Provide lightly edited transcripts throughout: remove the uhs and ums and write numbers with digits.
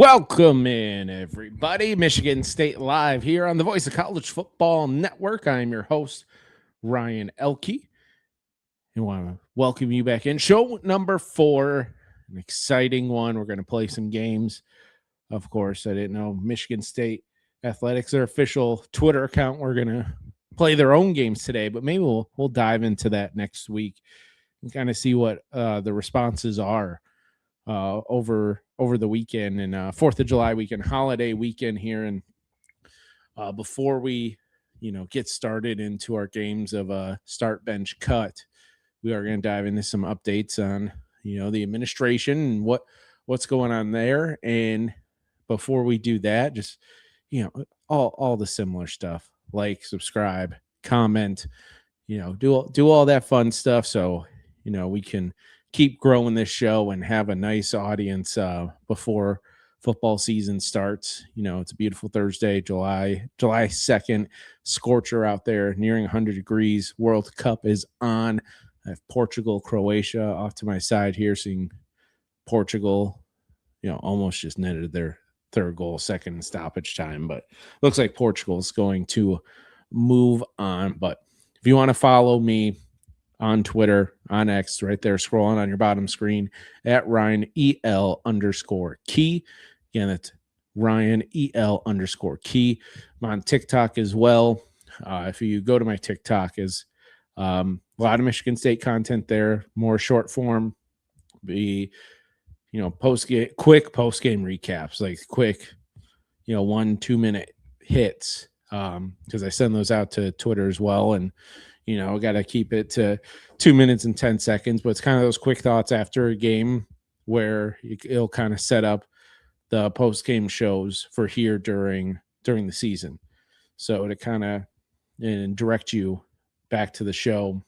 Welcome in, everybody. Michigan State Live here on the Voice of College Football Network. I'm your host, Ryan Elke. I want to welcome you back in. Show number 4, an exciting one. We're going to play some games. Of course, I didn't know Michigan State Athletics, their official Twitter account, we're going to play their own games today, but maybe we'll dive into that next week and kind of see what the responses are over the weekend and 4th of July weekend, holiday weekend here. And before we, get started into our games of start, bench, cut, we are going to dive into some updates on, the administration and what's going on there. And before we do that, just, all the similar stuff, like, subscribe, comment, do all that fun stuff. So, we can keep growing this show and have a nice audience before football season starts. It's a beautiful Thursday, July 2nd, scorcher out there, nearing 100 degrees. World Cup is on. I have Portugal, Croatia off to my side here, seeing Portugal, almost just netted their third goal, second stoppage time, but looks like Portugal's going to move on. But if you want to follow me on Twitter, on X, right there, scrolling on your bottom screen at RyanEL_key. Again, that's RyanEL_key. I'm on TikTok as well. If you go to my TikTok, is a lot of Michigan State content there, more short form, quick post-game recaps, like quick, 1-2 minute hits, because I send those out to Twitter as well. And got to keep it to 2 minutes and 10 seconds, but it's kind of those quick thoughts after a game where it'll kind of set up the post-game shows for here during the season. So to kind of direct you back to the show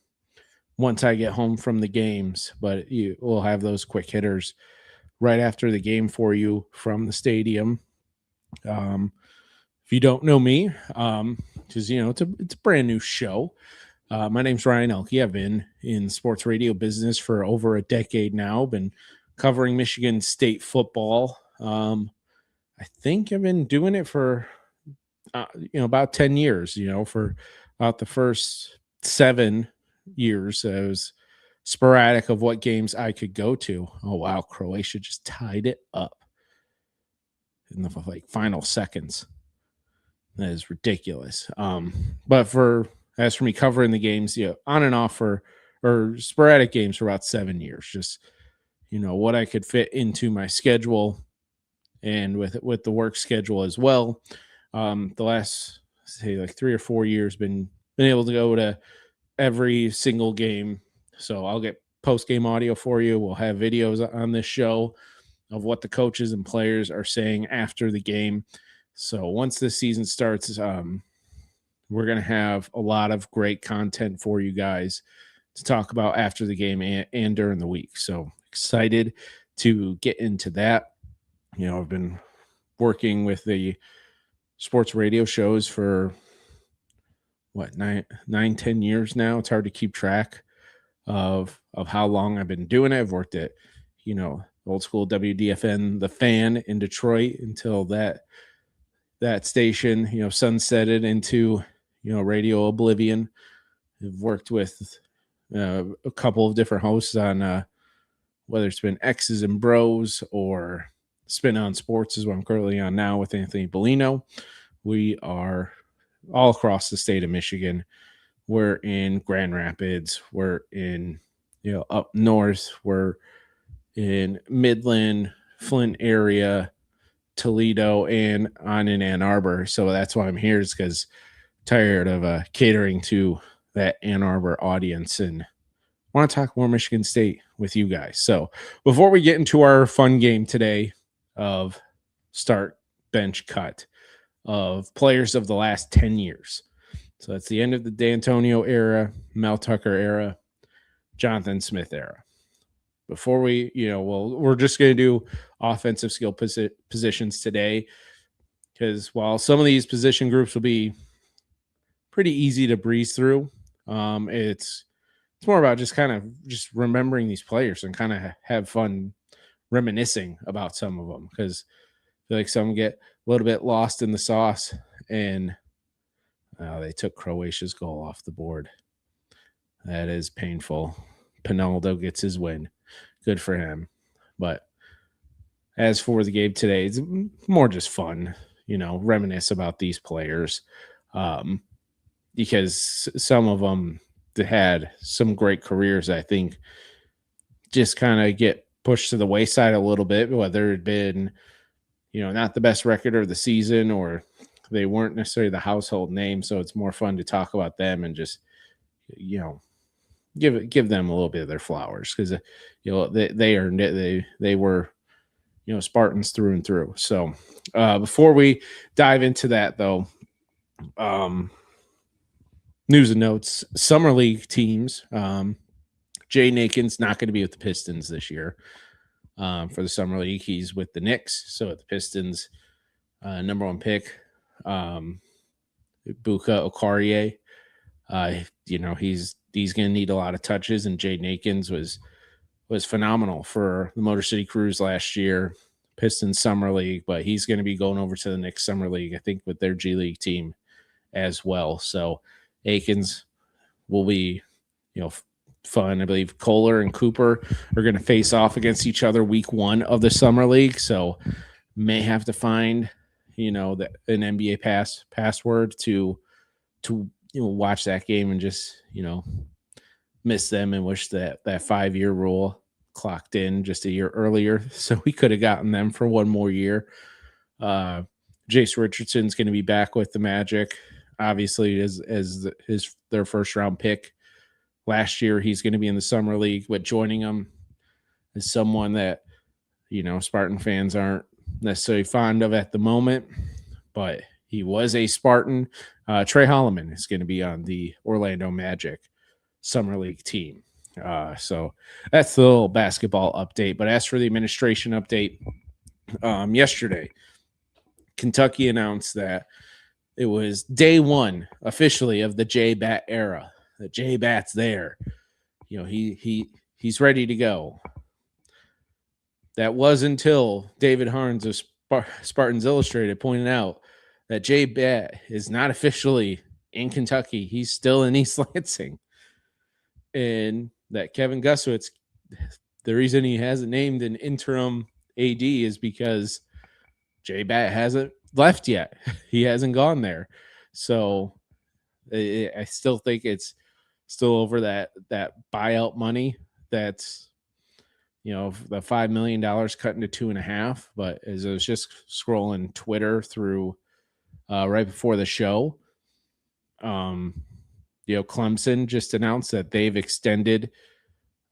once I get home from the games, but you will have those quick hitters right after the game for you from the stadium. If you don't know me, because, it's a brand new show. My name's Ryan Elke. I've been in sports radio business for over a decade now. Been covering Michigan State football. I think I've been doing it for, about 10 years, for about the first 7 years. I was sporadic of what games I could go to. Oh, wow. Croatia just tied it up in the final seconds. That is ridiculous. But as for me covering the games, on and off or sporadic games for about 7 years, just, what I could fit into my schedule and with the work schedule as well. The last, say, 3 or 4 years, been able to go to every single game. So I'll get post-game audio for you. We'll have videos on this show of what the coaches and players are saying after the game. So once this season starts, we're going to have a lot of great content for you guys to talk about after the game and during the week. So excited to get into that. I've been working with the sports radio shows for 9-10 years now. It's hard to keep track of how long I've been doing it. I've worked at, old school WDFN, The Fan in Detroit, until that station, sunsetted into, radio oblivion. I've worked with a couple of different hosts on whether it's been X's and Bros or Spin on Sports is what I'm currently on now with Anthony Bellino. We are all across the state of Michigan. We're in Grand Rapids. We're in, up north. We're in Midland, Flint area, Toledo, and on in Ann Arbor. So that's why I'm here, is because tired of catering to that Ann Arbor audience and want to talk more Michigan State with you guys. So before we get into our fun game today of start, bench, cut of players of the last 10 years. So that's the end of the D'Antonio era, Mel Tucker era, Jonathan Smith era. Before we, we're just going to do offensive skill positions today, because while some of these position groups will be pretty easy to breeze through, it's more about just kind of just remembering these players and kind of have fun reminiscing about some of them, because feel like some get a little bit lost in the sauce, and they took Croatia's goal off the board. That is painful. Pinaldo gets his win. Good for him. But as for the game today, it's more just fun, reminisce about these players, because some of them had some great careers, I think, just kind of get pushed to the wayside a little bit, whether it had been, not the best record of the season, or they weren't necessarily the household name. So it's more fun to talk about them and just, give them a little bit of their flowers, because they earned it. They were Spartans through and through. So before we dive into that, though, news and notes: summer league teams. Jay Nakin's not going to be with the Pistons this year for the summer league. He's with the Knicks. So the Pistons number 1 pick, Buka Okorie, he's going to need a lot of touches, and Jay Nakins was phenomenal for the Motor City Cruise last year, Pistons Summer League, but he's going to be going over to the Knicks Summer League, I think, with their G League team as well. So Akins will be, fun. I believe Kohler and Cooper are going to face off against each other week 1 of the Summer League. So may have to find, an NBA password to watch that game and just, miss them, and wish that 5-year rule clocked in just a year earlier, so we could have gotten them for 1 more year. Jace Richardson's going to be back with the Magic, obviously, as their first round pick last year. He's going to be in the Summer League, but joining them is someone that Spartan fans aren't necessarily fond of at the moment, but he was a Spartan. Trey Holloman is going to be on the Orlando Magic Summer League team. So that's the little basketball update. But as for the administration update, yesterday, Kentucky announced that it was day 1 officially of the Batt era. That Batt's there. He's ready to go. That was until David Harns of Spartans Illustrated pointed out that Batt is not officially in Kentucky. He's still in East Lansing. And that Kevin Guswitz, the reason he hasn't named an interim AD is because Batt hasn't left yet. He hasn't gone there. So I still think it's still over that buyout money. That's, the $5 million cut into 2.5. But as I was just scrolling Twitter through right before the show, Clemson just announced that they've extended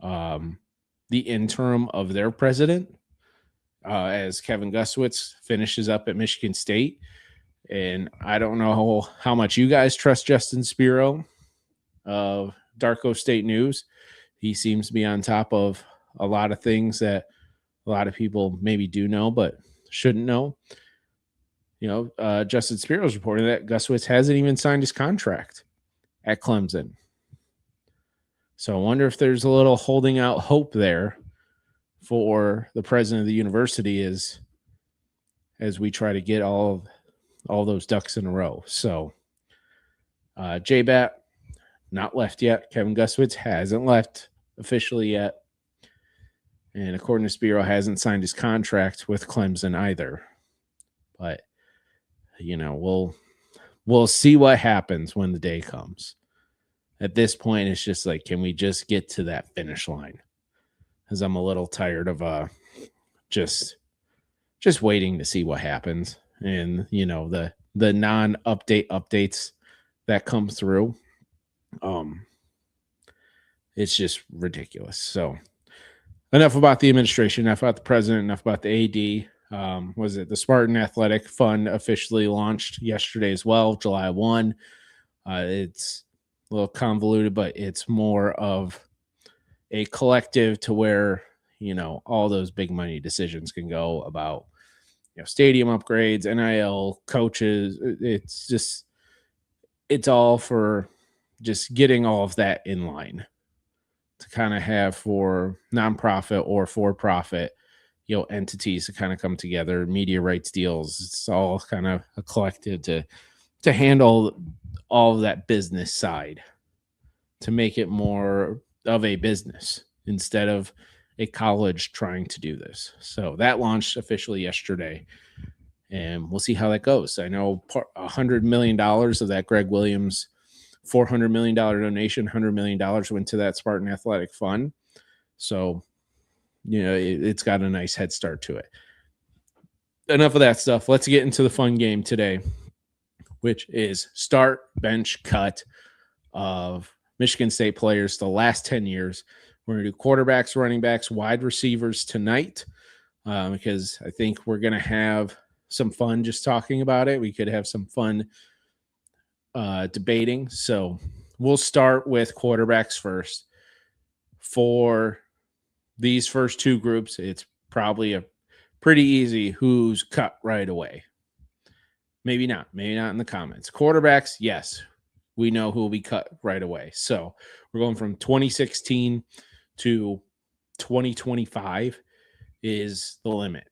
the interim of their president as Kevin Guswitz finishes up at Michigan State. And I don't know how much you guys trust Justin Spiro of Darko State News. He seems to be on top of a lot of things that a lot of people maybe do know but shouldn't know. Justin Spiro is reporting that Guswitz hasn't even signed his contract at Clemson. So I wonder if there's a little holding out hope there for the president of the university as we try to get all those ducks in a row. So Batt not left yet. Kevin Guswitz hasn't left officially yet. And according to Spiro, hasn't signed his contract with Clemson either. But, we'll see what happens when the day comes. At this point, it's just like, can we just get to that finish line? Because I'm a little tired of just waiting to see what happens. And, the non-update updates that come through. It's just ridiculous. So enough about the administration, enough about the president, enough about the AD. Was it the Spartan Athletic Fund officially launched yesterday as well, July 1. It's a little convoluted, but it's more of a collective to where, all those big money decisions can go about, stadium upgrades, NIL, coaches. It's all for just getting all of that in line to kind of have for nonprofit or for profit, entities to kind of come together, media rights deals. It's all kind of a collective to handle all of that business side, to make it more of a business instead of a college trying to do this. So that launched officially yesterday, and we'll see how that goes. I know $100 million of that Greg Williams $400 million donation, $100 million went to that Spartan Athletic Fund. So, it's got a nice head start to it. Enough of that stuff. Let's get into the fun game today, which is start, bench, cut of Michigan State players the last 10 years. We're going to do quarterbacks, running backs, wide receivers tonight, because I think we're going to have some fun just talking about it. We could have some fun debating. So we'll start with quarterbacks first. For these first two groups, it's probably a pretty easy who's cut right away. Maybe not in the comments. Quarterbacks, yes, we know who will be cut right away. So we're going from 2016 to 2025 is the limit.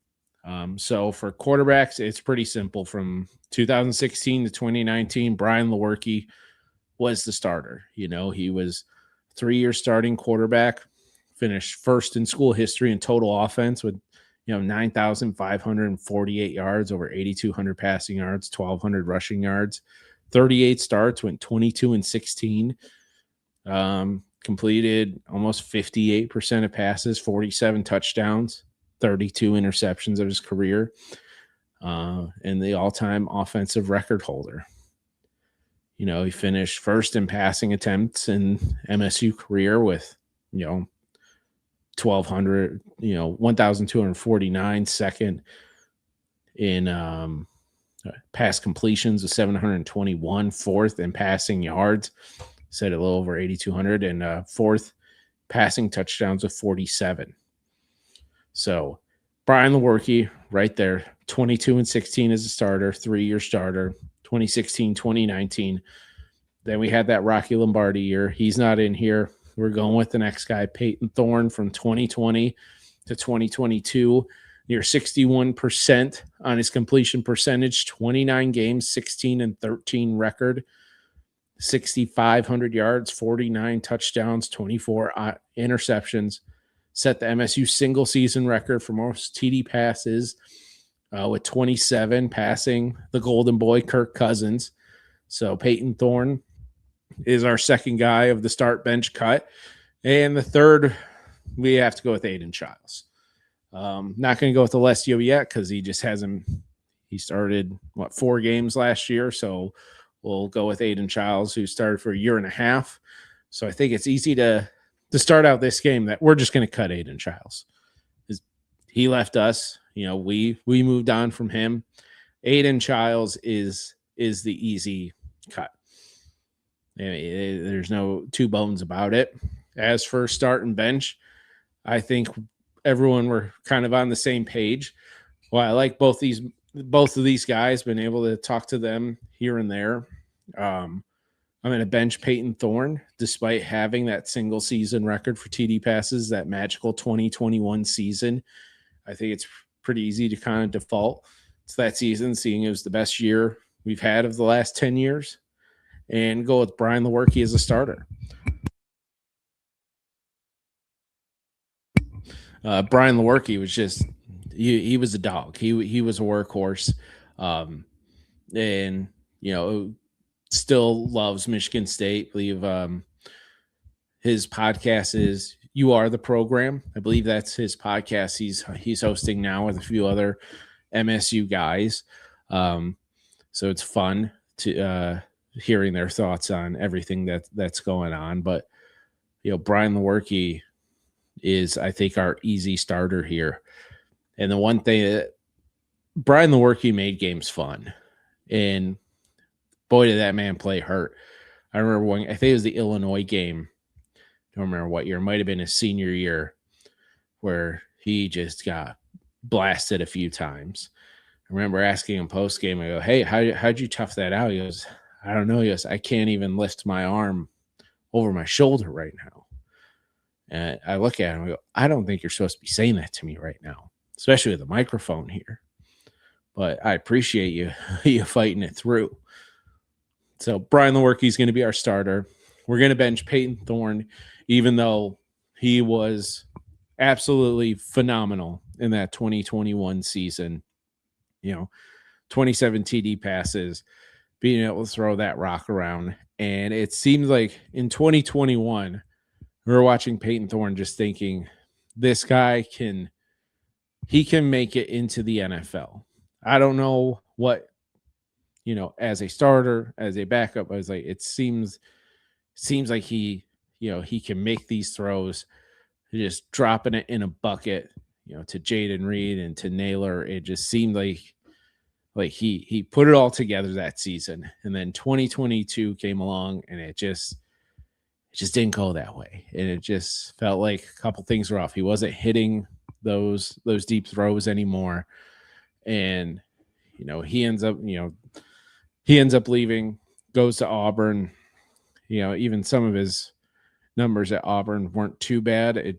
So for quarterbacks, it's pretty simple. From 2016 to 2019, Brian Lewerke was the starter. He was 3-year starting quarterback, finished first in school history in total offense with 9,548 yards, over 8,200 passing yards, 1,200 rushing yards, 38 starts, went 22-16, completed almost 58% of passes, 47 touchdowns, 32 interceptions of his career, and the all-time offensive record holder. He finished first in passing attempts in MSU career with, 1,249, second in pass completions of 721, fourth in passing yards, said a little over 8,200, and fourth passing touchdowns of 47. So Brian Lewerke right there, 22-16 as a starter, 3-year starter, 2016, 2019. Then we had that Rocky Lombardi year. He's not in here. We're going with the next guy, Peyton Thorne, from 2020 to 2022, near 61% on his completion percentage, 29 games, 16-13 record, 6,500 yards, 49 touchdowns, 24 interceptions, set the MSU single season record for most TD passes with 27, passing the golden boy, Kirk Cousins. So Peyton Thorne is our second guy of the start bench cut. And the third, we have to go with Aiden Childs. Not going to go with Alessio yet because he just hasn't – he started, 4 games last year. So we'll go with Aiden Childs, who started for a year and a half. So I think it's easy to start out this game that we're just going to cut Aiden Childs. He left us. We moved on from him. Aiden Childs is the easy cut. There's no two bones about it. As for start and bench, I think everyone were kind of on the same page. Well, I like both of these guys, been able to talk to them here and there. I'm going to bench Peyton Thorne, despite having that single season record for TD passes, that magical 2021 season. I think it's pretty easy to kind of default to that season, seeing it was the best year we've had of the last 10 years, and go with Brian Lewerke as a starter. Brian Lewerke was just he was a dog. He was a workhorse, and still loves Michigan State. I believe his podcast is "You Are the Program." I believe that's his podcast. He's hosting now with a few other MSU guys. So it's fun to hearing their thoughts on everything that's going on. But Brian Lewerke is, I think, our easy starter here. And the one thing that Brian Lewerke made games fun, and boy, did that man play hurt. I remember I think it was the Illinois game. I don't remember what year. It might have been his senior year, where he just got blasted a few times. I remember asking him post game, I go, "Hey, how'd you tough that out?" He goes, "I don't know." He goes, "I can't even lift my arm over my shoulder right now." And I look at him and I go, "I don't think you're supposed to be saying that to me right now." especially with the microphone here. But I appreciate you you fighting it through. So Brian Lewerke is going to be our starter. We're going to bench Peyton Thorne, even though he was absolutely phenomenal in that 2021 season. 27 TD passes, being able to throw that rock around. And it seems like in 2021, we were watching Peyton Thorne just thinking, this guy can make it into the NFL. I don't know what, as a starter, as a backup, I was like, it seems like he can make these throws, just dropping it in a bucket, to Jaden Reed and to Naylor. It just seemed like he put it all together that season. And then 2022 came along and it just didn't go that way. And it just felt like a couple things were off. He wasn't hitting those deep throws anymore. And, he ends up leaving, goes to Auburn. Even some of his numbers at Auburn weren't too bad. It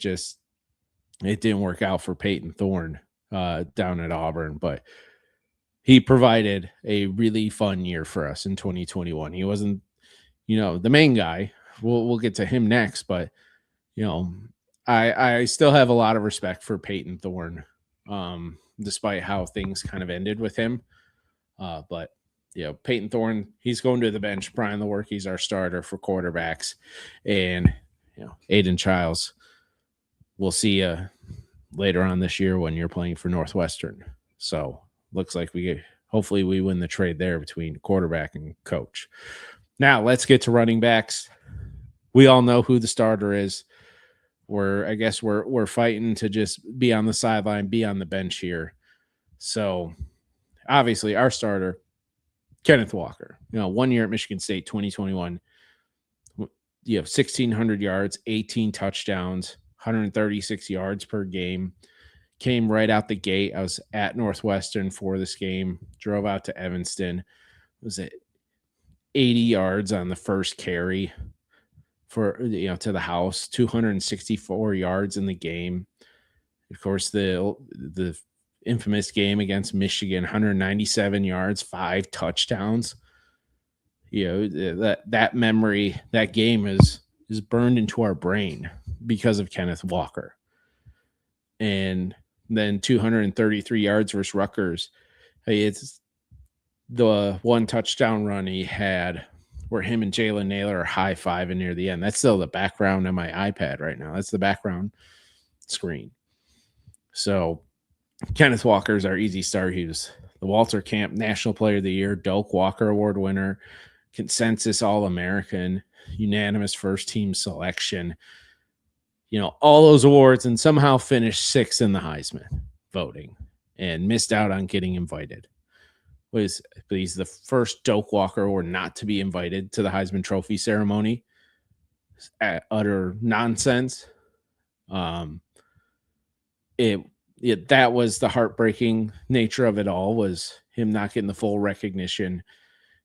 didn't work out for Peyton Thorne down at Auburn, but he provided a really fun year for us in 2021. He wasn't, the main guy. We'll get to him next, but I still have a lot of respect for Peyton Thorne, despite how things kind of ended with him. But Peyton Thorne, he's going to the bench. Brian Lewerke's our starter for quarterbacks, and Aiden Childs, we'll see you later on this year when you're playing for Northwestern. So looks like hopefully we win the trade there between quarterback and coach. Now let's get to running backs. We all know who the starter is. We're fighting to just be on the sideline, be on the bench here. So obviously our starter, Kenneth Walker, 1 year at Michigan State, 2021, 1,600 yards, 18 touchdowns, 136 yards per game. Came right out the gate. I was at Northwestern for this game, drove out to Evanston. Was it 80 yards on the first carry for, to the house, 264 yards in the game. Of course, the infamous game against Michigan, 197 yards, 5 touchdowns. That memory, that game is burned into our brain because of Kenneth Walker. And then 233 yards versus Rutgers. It's the one touchdown run he had where him and Jalen Naylor are high-fiving near the end. That's still the background on my iPad right now. That's the background screen. So Kenneth Walker is our easy start. He was the Walter Camp National Player of the Year, Doak Walker Award winner, consensus All-American, unanimous first-team selection. All those awards, and somehow finished 6th in the Heisman voting and missed out on getting invited. He's the first Doak Walker Award not to be invited to the Heisman Trophy ceremony. Utter nonsense. That was the heartbreaking nature of it all, was him not getting the full recognition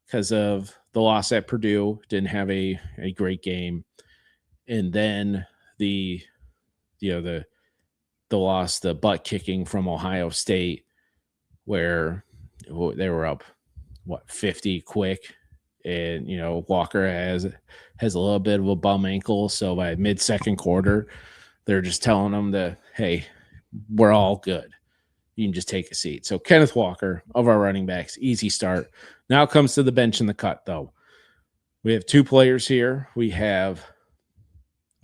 because of the loss at Purdue. Didn't have a great game. And then the loss, the butt kicking from Ohio State, where they were up 50 quick, and Walker has a little bit of a bum ankle, so by mid-second quarter they're just telling him hey, we're all good, you can just take a seat. So Kenneth Walker, of our running backs, easy start. Now it comes to the bench and the cut, though. We have 2 players here. We have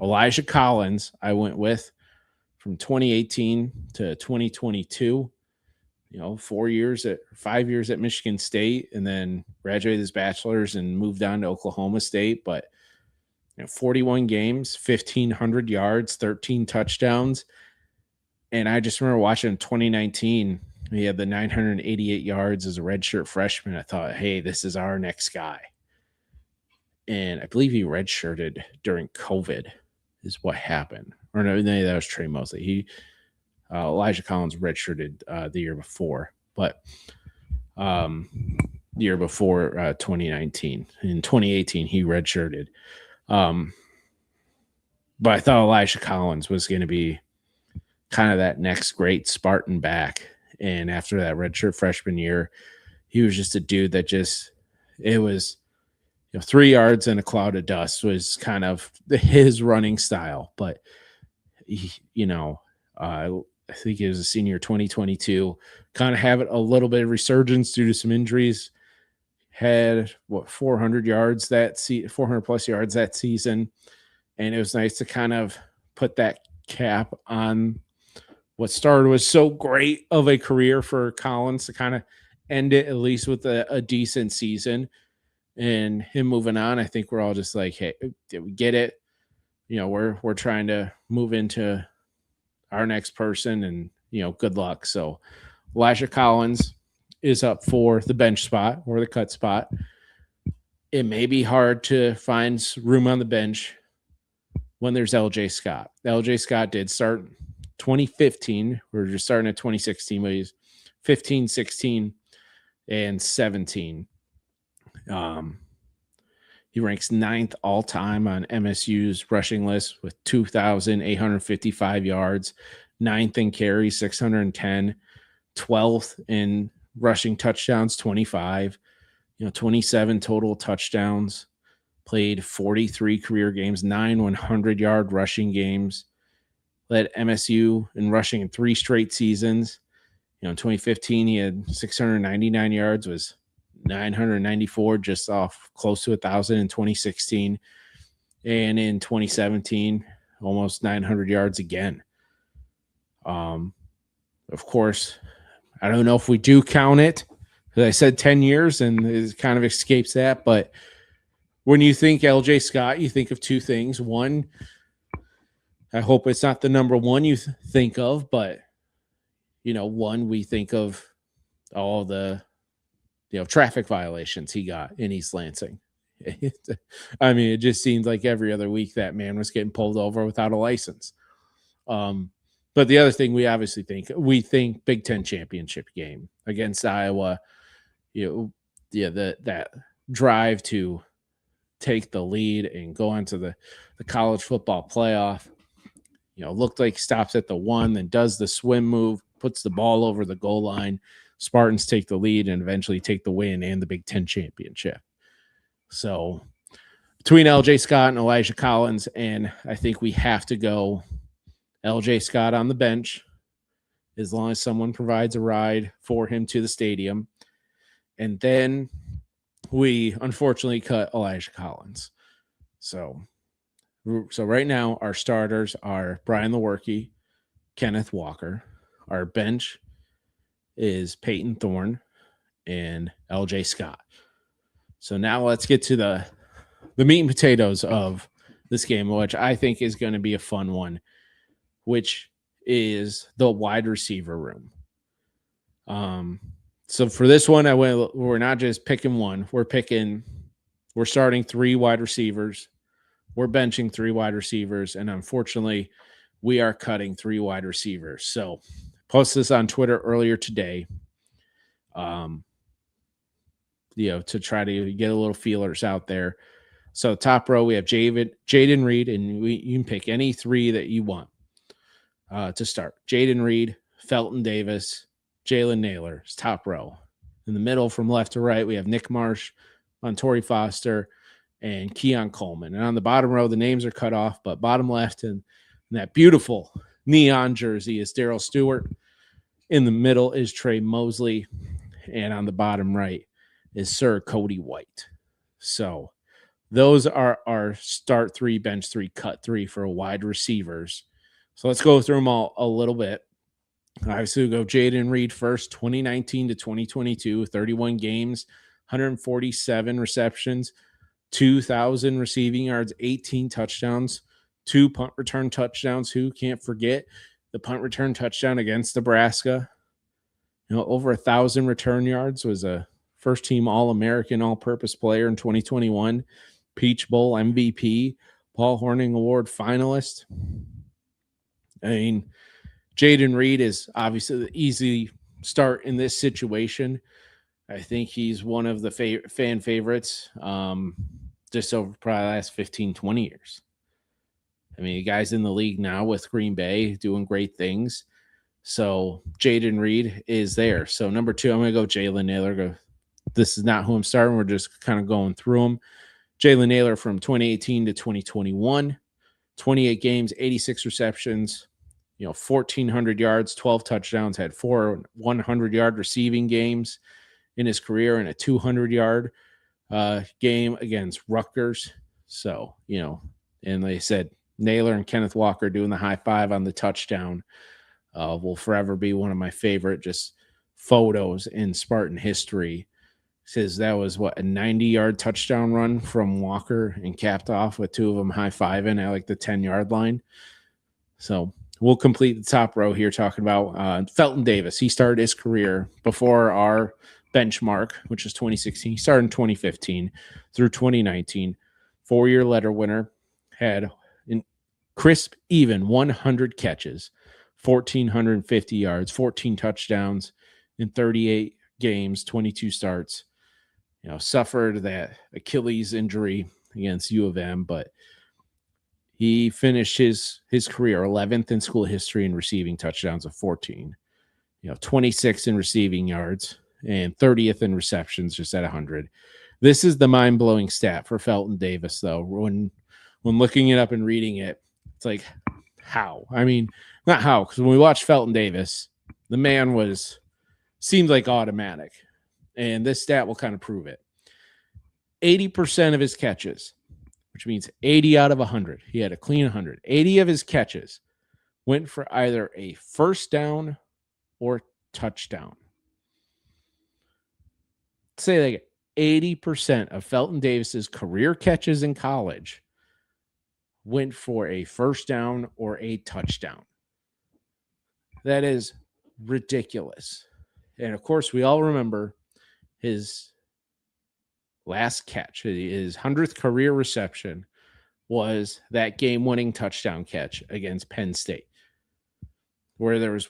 Elijah Collins, I went with, from 2018 to 2022, 5 years at Michigan State, and then graduated his bachelor's and moved on to Oklahoma State. But 41 games, 1,500 yards, 13 touchdowns. And I just remember watching 2019, he had the 988 yards as a redshirt freshman. I thought, hey, this is our next guy. And I believe he redshirted during COVID is what happened. Or no, that was Trey Mosley. Elijah Collins redshirted the year before, but the year before 2019. In 2018, he redshirted. But I thought Elijah Collins was going to be kind of that next great Spartan back. And after that redshirt freshman year, he was just a dude that it was, 3 yards in a cloud of dust was kind of his running style. But, he, I think he was a senior 2022, kind of have a little bit of resurgence due to some injuries. Had 400 yards 400 plus yards that season. And it was nice to kind of put that cap on what started was so great of a career for Collins to kind of end it at least with a decent season. And him moving on, I think we're all just like, hey, did we get it? We're trying to move into our next person, and good luck. So Elijah Collins is up for the bench spot or the cut spot. It may be hard to find room on the bench when there's LJ Scott. LJ Scott did start 2015. We're just starting at 2016, but he's 15, 16, and 17. He ranks 9th all time on MSU's rushing list with 2,855 yards, 9th in carries, 610, 12th in rushing touchdowns, 25, 27 total touchdowns, played 43 career games, 9 100-yard rushing games, led MSU in rushing in 3 straight seasons. In 2015, he had 699 yards, was 994, just off close to 1,000 in 2016. And in 2017, almost 900 yards again. Of course, I don't know if we do count it, because I said 10 years and it kind of escapes that. But when you think LJ Scott, you think of 2 things. One, I hope it's not the number one you think of, but, one, we think of all the traffic violations he got in East Lansing. I mean, it just seems like every other week that man was getting pulled over without a license. But the other thing we obviously think Big Ten championship game against Iowa, that drive to take the lead and go into the college football playoff, looked like he stops at the 1, then does the swim move, puts the ball over the goal line. Spartans take the lead and eventually take the win and the Big Ten championship. So between LJ Scott and Elijah Collins, and I think we have to go LJ Scott on the bench as long as someone provides a ride for him to the stadium. And then we unfortunately cut Elijah Collins. So right now our starters are Brian Lewerke, Kenneth Walker. Our bench is Peyton Thorne and LJ Scott. So now let's get to the meat and potatoes of this game, which I think is going to be a fun one, which is the wide receiver room. So for this one, we're not just picking one. We're starting 3 wide receivers. We're benching 3 wide receivers. And unfortunately, we are cutting 3 wide receivers. So post this on Twitter earlier today, to try to get a little feelers out there. So top row, we have Jaden Reed, and you can pick any 3 that you want to start. Jaden Reed, Felton Davis, Jalen Naylor is top row. In the middle, from left to right, we have Nick Marsh, Montori Foster, and Keon Coleman. And on the bottom row, the names are cut off, but bottom left in that beautiful neon jersey is Darrell Stewart. In the middle is Trey Mosley, and on the bottom right is Sir Cody White. So those are our start 3, bench 3, cut 3 for wide receivers. So let's go through them all a little bit. Obviously, we'll go Jaden Reed first, 2019 to 2022, 31 games, 147 receptions, 2,000 receiving yards, 18 touchdowns, 2 punt return touchdowns. Who can't forget the punt return touchdown against Nebraska? Over 1,000 return yards, was a first-team All-American all-purpose player in 2021, Peach Bowl MVP, Paul Hornung Award finalist. I mean, Jaden Reed is obviously the easy start in this situation. I think he's one of the fan favorites just over probably the last 15, 20 years. I mean, the guy's in the league now with Green Bay doing great things. So Jaden Reed is there. So number 2, I'm going to go Jalen Naylor. This is not who I'm starting. We're just kind of going through them. Jalen Naylor from 2018 to 2021, 28 games, 86 receptions, 1,400 yards, 12 touchdowns, had 4 100-yard receiving games in his career and a 200-yard game against Rutgers. So, and they said Naylor and Kenneth Walker doing the high five on the touchdown will forever be one of my favorite just photos in Spartan history. Says that was a 90-yard touchdown run from Walker and capped off with 2 of them high-fiving at the 10-yard line. So we'll complete the top row here talking about Felton Davis. He started his career before our benchmark, which is 2016. He started in 2015 through 2019. 4-year letter winner, had in crisp, even 100 catches, 1,450 yards, 14 touchdowns in 38 games, 22 starts. Suffered that Achilles injury against U of M, but he finished his career 11th in school history in receiving touchdowns of 14, 26 in receiving yards, and 30th in receptions, just at 100. This is the mind-blowing stat for Felton Davis, though. When looking it up and reading it, it's like, how? I mean, not how, because when we watched Felton Davis, the man seemed like automatic. And this stat will kind of prove it. 80% of his catches, which means 80 out of 100. He had a clean 100. 80 of his catches went for either a first down or touchdown. Say 80% of Felton Davis's career catches in college went for a first down or a touchdown. That is ridiculous. And of course, we all remember his last catch, his 100th career reception, was that game-winning touchdown catch against Penn State, where there was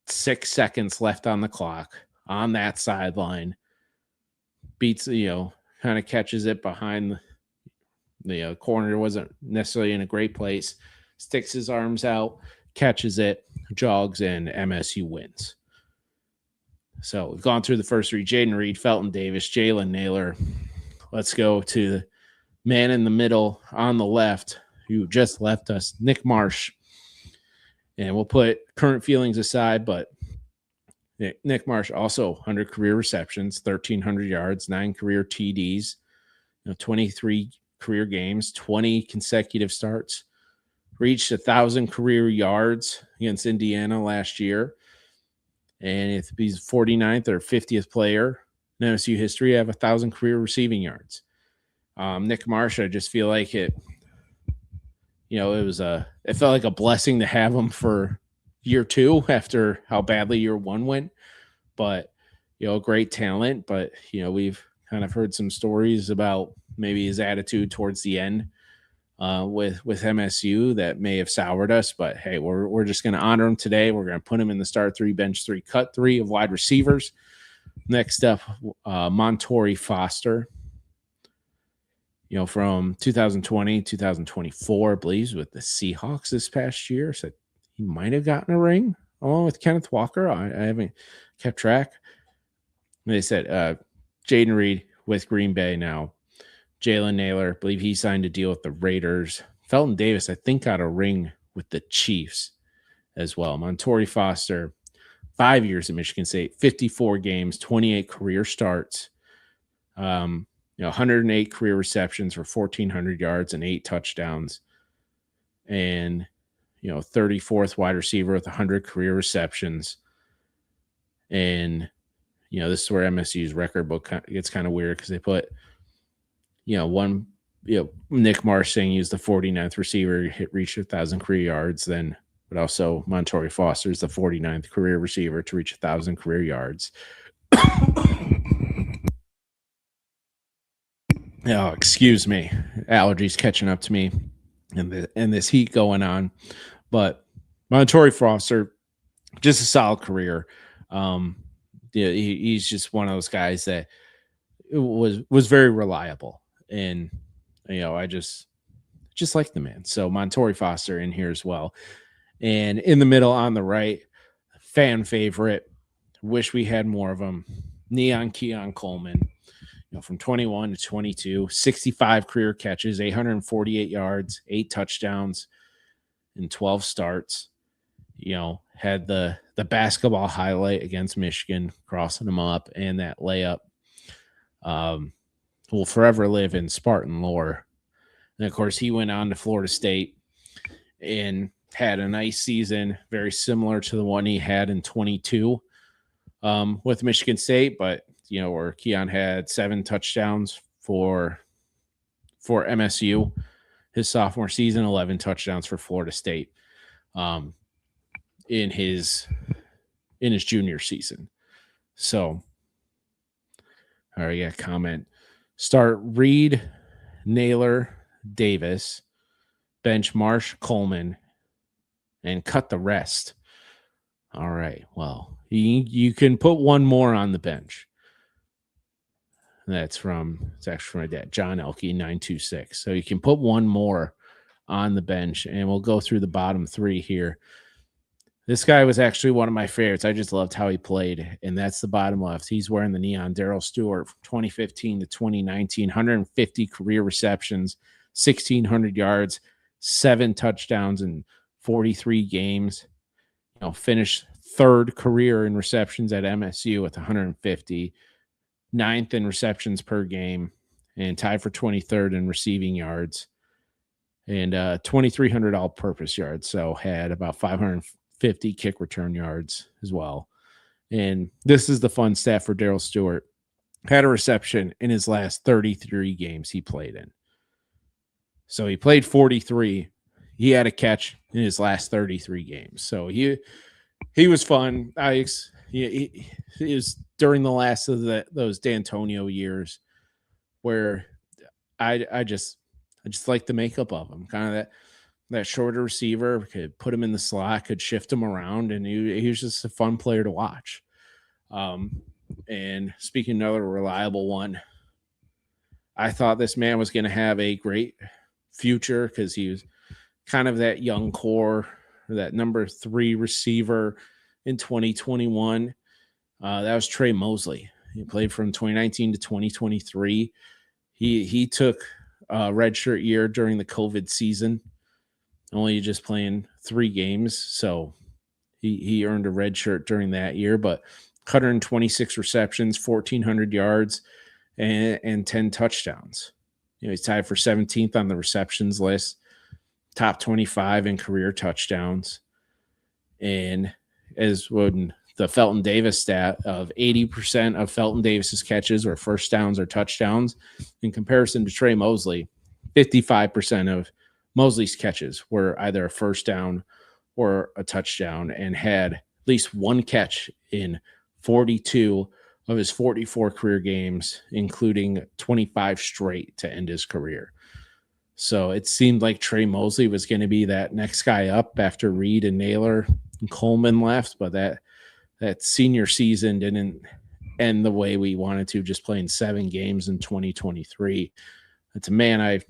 6 seconds left on the clock on that sideline. Beats, kind of catches it behind the corner. Wasn't necessarily in a great place. Sticks his arms out, catches it, jogs, and MSU wins. So we've gone through the first 3: Jaden Reed, Felton Davis, Jalen Naylor. Let's go to the man in the middle on the left who just left us, Nick Marsh. And we'll put current feelings aside, but Nick Marsh also 100 career receptions, 1,300 yards, 9 career TDs, 23 career games, 20 consecutive starts, reached 1,000 career yards against Indiana last year. And if he's 49th or 50th player in MSU history, have 1,000 career receiving yards. Nick Marsh, I just feel like it felt like a blessing to have him for year 2 after how badly year 1 went. But, great talent. But, we've kind of heard some stories about maybe his attitude towards the end with MSU that may have soured us. But, hey, we're just going to honor him today. We're going to put him in the start 3, bench 3, cut 3 of wide receivers. Next up, Montorie Foster. From 2020, 2024, I believe, with the Seahawks this past year. So he might have gotten a ring along with Kenneth Walker. I haven't kept track. They said Jaden Reed with Green Bay now. Jalen Naylor, I believe he signed a deal with the Raiders. Felton Davis, I think, got a ring with the Chiefs as well. Montorie Foster, 5 years at Michigan State, 54 games, 28 career starts. 108 career receptions for 1,400 yards and 8 touchdowns. And, 34th wide receiver with 100 career receptions. And, this is where MSU's record book gets kind of weird because they put, Nick Marsh saying he was the 49th receiver, reached 1,000 career yards, but also Montorie Foster is the 49th career receiver to reach 1,000 career yards. Oh, excuse me. Allergies catching up to me and this heat going on. But Montorie Foster, just a solid career. He's just one of those guys that was very reliable. And, I just just like the man. So Montori Foster in here as well. And in the middle on the right, fan favorite. Wish we had more of them. Neon Keon Coleman, from 21 to 22, 65 career catches, 848 yards, 8 touchdowns, and 12 starts. Had the basketball highlight against Michigan, crossing them up, and that layup will forever live in Spartan lore. And of course, he went on to Florida State and had a nice season, very similar to the one he had in 22 with Michigan State, but where Keon had 7 touchdowns for MSU his sophomore season, 11 touchdowns for Florida State in his junior season. So, all right, yeah, comment. Start Reed, Naylor, Davis, bench Marsh, Coleman, and cut the rest. All right, well, you can put one more on the bench. It's actually from my dad, John Elke, 926. So you can put one more on the bench, and we'll go through the bottom 3 here. This guy was actually one of my favorites. I just loved how he played, and that's the bottom left. He's wearing the neon. Darrell Stewart from 2015 to 2019, 150 career receptions, 1,600 yards, 7 touchdowns in 43 games. Finished 3rd career in receptions at MSU with 150, 9th in receptions per game, and tied for 23rd in receiving yards, and 2,300 all-purpose yards. So had about 550 kick return yards as well. And this is the fun stat for Darrell Stewart. Had a reception in his last 33 games he played in. So he played 43. He had a catch in his last 33 games. So he was fun. He was during the last of those D'Antonio years where I just like the makeup of him. Kind of that shorter receiver, could put him in the slot, could shift him around, and he was just a fun player to watch. And speaking of another reliable one, I thought this man was going to have a great future because he was kind of that young core, that number 3 receiver in 2021. That was Trey Mosley. He played from 2019 to 2023. He took a redshirt year during the COVID season, only just playing 3 games. So he earned a red shirt during that year, but 126 receptions, 1,400 yards, and 10 touchdowns. He's tied for 17th on the receptions list, top 25 in career touchdowns. And as when the Felton Davis stat of 80% of Felton Davis's catches were first downs or touchdowns, in comparison to Trey Mosley, 55% of Mosley's catches were either a first down or a touchdown, and had at least one catch in 42 of his 44 career games, including 25 straight to end his career. So it seemed like Trey Mosley was going to be that next guy up after Reed and Naylor and Coleman left, but that senior season didn't end the way we wanted to, just playing 7 games in 2023. It's a man I,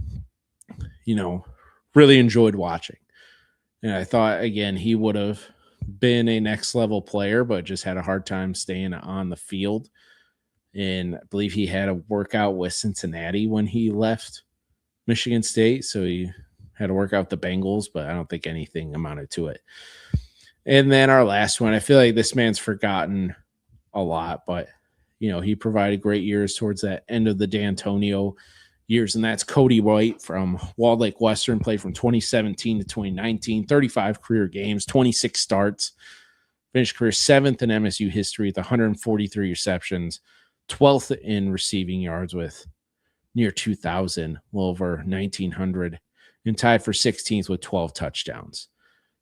really enjoyed watching. And I thought, again, he would have been a next level player, but just had a hard time staying on the field. And I believe he had a workout with Cincinnati when he left Michigan State. So he had to work out the Bengals, but I don't think anything amounted to it. And then our last one, I feel like this man's forgotten a lot, but, he provided great years towards that end of the D'Antonio years, and that's Cody White from Walled Lake Western, played from 2017 to 2019, 35 career games, 26 starts, finished career 7th in MSU history with 143 receptions, 12th in receiving yards with near 2,000, well over 1,900, and tied for 16th with 12 touchdowns.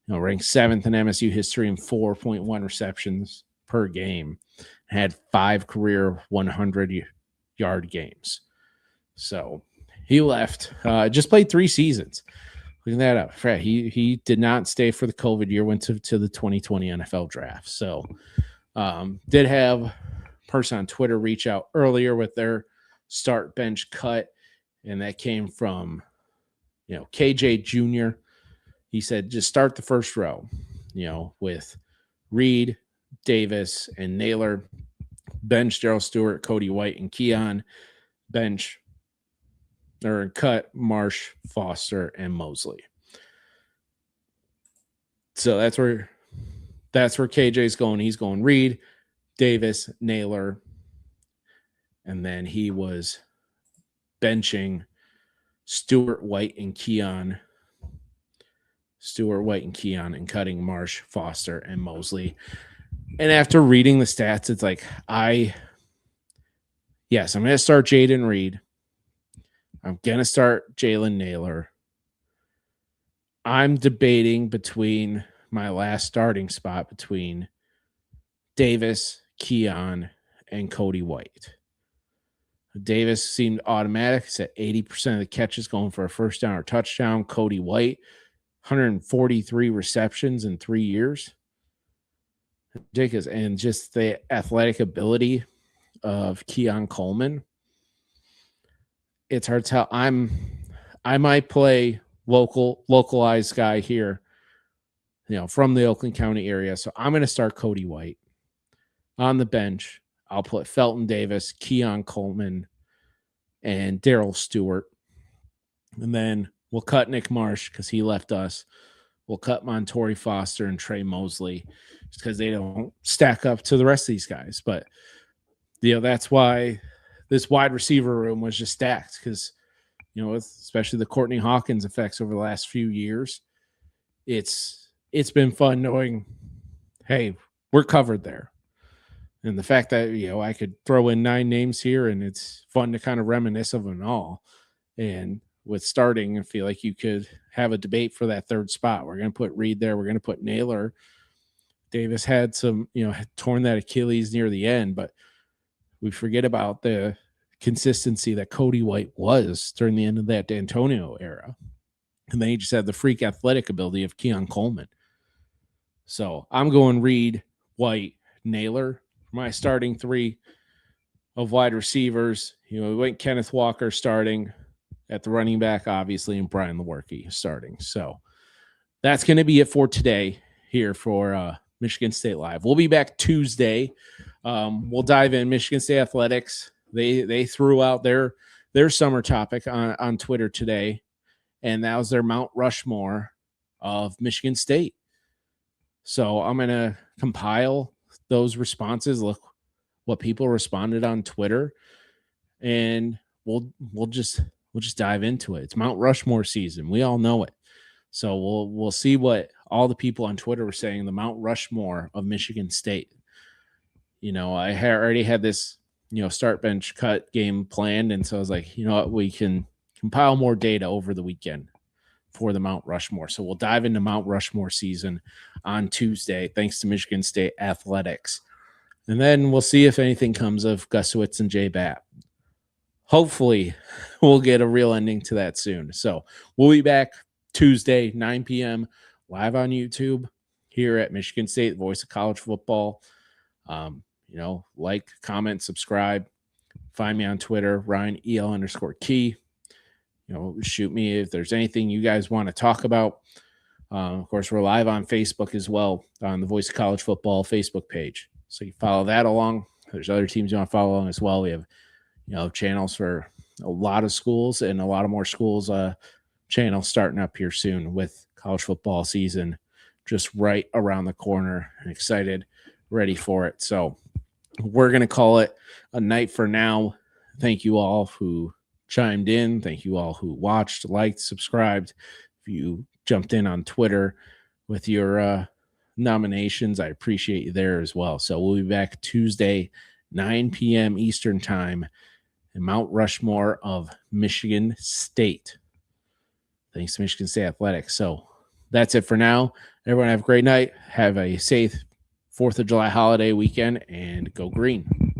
Ranked 7th in MSU history in 4.1 receptions per game, had 5 career 100-yard games. So he left, just played 3 seasons. Looking that up. He did not stay for the COVID year, went to the 2020 NFL draft. So did have a person on Twitter reach out earlier with their start bench cut, and that came from KJ Jr., he said, just start the first row, with Reed, Davis, and Naylor. Bench Gerald Stewart, Cody White, and Keon. Bench or cut Marsh, Foster, and Mosley. So that's where KJ's going. He's going Reed, Davis, Naylor, and then he was benching Stewart, White, and Keon. And cutting Marsh, Foster, and Mosley. And after reading the stats, it's like, I'm going to start Jaden Reed. I'm going to start Jalen Naylor. I'm debating between my last starting spot between Davis, Keon, and Cody White. Davis seemed automatic. He's at 80% of the catches going for a first down or touchdown. Cody White, 143 receptions in 3 years. Ridiculous. And just the athletic ability of Keon Coleman. It's hard to tell. I might play localized guy here, from the Oakland County area. So I'm going to start Cody White. On the bench, I'll put Felton Davis, Keon Coleman, and Darrell Stewart. And then we'll cut Nick Marsh because he left us. We'll cut Montori Foster and Trey Mosley just because they don't stack up to the rest of these guys. But, that's why this wide receiver room was just stacked because, especially the Courtney Hawkins effects over the last few years, it's been fun knowing, hey, we're covered there. And the fact that, I could throw in 9 names here and it's fun to kind of reminisce of them all. And with starting, I feel like you could have a debate for that third spot. We're going to put Reed there. We're going to put Naylor. Davis had some, had torn that Achilles near the end, but we forget about the consistency that Cody White was during the end of that D'Antonio era. And then he just had the freak athletic ability of Keon Coleman. So I'm going Reed, White, Naylor for my starting 3 of wide receivers. We went Kenneth Walker starting at the running back, obviously, and Brian Lewerke starting. So that's going to be it for today here for Michigan State Live. We'll be back Tuesday. We'll dive in Michigan State athletics. They threw out their summer topic on Twitter today, and that was their Mount Rushmore of Michigan State. So I'm going to compile those responses, look what people responded on Twitter, and we'll just dive into it. It's Mount Rushmore season. We all know it. So we'll see what all the people on Twitter were saying, the Mount Rushmore of Michigan State. I already had this, start bench cut game planned. And so I was like, what, we can compile more data over the weekend for the Mount Rushmore. So we'll dive into Mount Rushmore season on Tuesday, thanks to Michigan State athletics. And then we'll see if anything comes of Gusowitz and Jay Batt. Hopefully we'll get a real ending to that soon. So we'll be back Tuesday, 9 p.m. live on YouTube here at Michigan State, Voice of College Football. Like, comment, subscribe. Find me on Twitter, RyanEL_Key. Shoot me if there's anything you guys want to talk about. Of course, we're live on Facebook as well on the Voice of College Football Facebook page. So you follow that along. There's other teams you want to follow along as well. We have, channels for a lot of schools and a lot of more schools channels starting up here soon with college football season just right around the corner. I'm excited, ready for it. So we're going to call it a night for now. Thank you all who chimed in. Thank you all who watched, liked, subscribed. If you jumped in on Twitter with your nominations, I appreciate you there as well. So we'll be back Tuesday, 9 p.m. Eastern time in Mount Rushmore of Michigan State. Thanks to Michigan State Athletics. So that's it for now. Everyone have a great night. Have a safe 4th of July holiday weekend and go green.